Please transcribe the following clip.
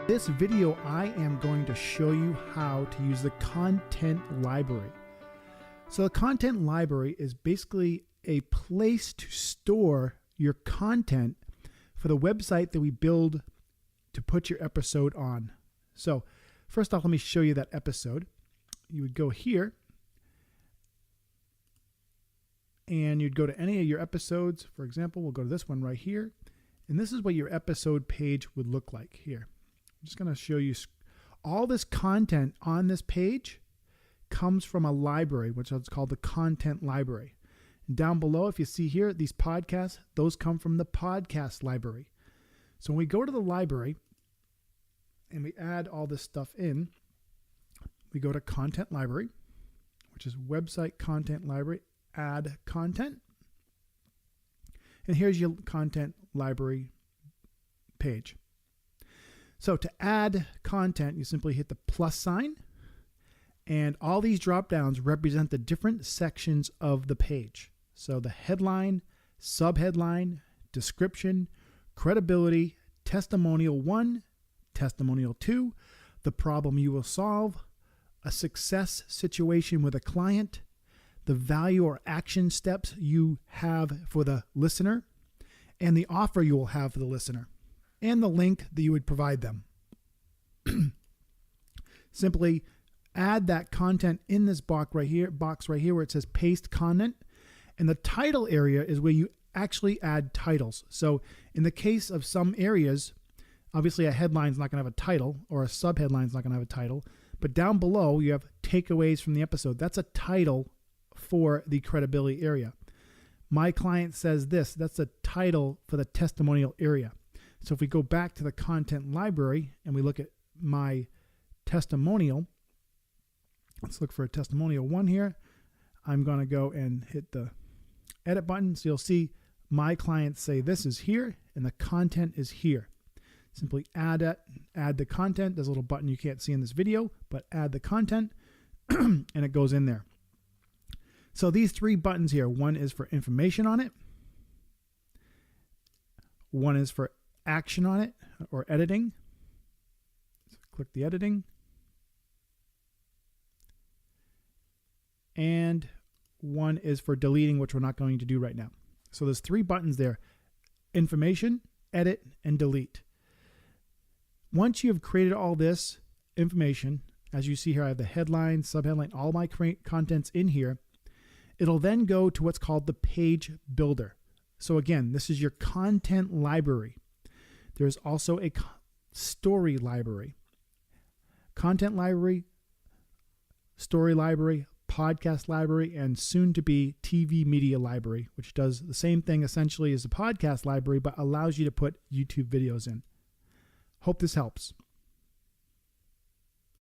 This video, I am going to show you how to use the content library. So the content library is basically a place to store your content for the website that we build to put your episode on. So first off, let me show you that episode. You would go here and you'd go to any of your episodes. For example, we'll go to this one right here. And this is what your episode page would look like here. I'm just going to show you all this content on this page comes from a library, which is called the content library. And down below, if you see here, these podcasts, those come from the podcast library. So when we go to the library and we add all this stuff in, we go to content library, which is website content library, add content. And here's your content library page. So to add content, you simply hit the plus sign, and all these drop downs represent the different sections of the page. So the headline, subheadline, description, credibility, testimonial 1, testimonial 2, the problem you will solve, a success situation with a client, the value or action steps you have for the listener, and the offer you will have for the listener, and the link that you would provide them. Simply add that content in this box right here where it says paste content, and the title area is where you actually add titles. So in the case of some areas, obviously a headline is not going to have a title, or a subheadline is not going to have a title, but down below you have takeaways from the episode. That's a title for the credibility area. My client says this, that's a title for the testimonial area. So if we go back to the content library and we look at my testimonial, let's look for a testimonial 1 here. I'm going to go and hit the edit button. So you'll see my clients say this is here and the content is here. Simply add the content. There's a little button you can't see in this video, but add the content and it goes in there. So these 3 buttons here, one is for information on it, one is for action on it or editing. So click the editing. And one is for deleting, which we're not going to do right now. So there's 3 buttons there: information, edit, and delete. Once you have created all this information, as you see here, I have the headline, subheadline, all my contents in here. It'll then go to what's called the page builder. So again, this is your content library. There's also a story library, content library, story library, podcast library, and soon to be TV media library, which does the same thing essentially as the podcast library, but allows you to put YouTube videos in. Hope this helps.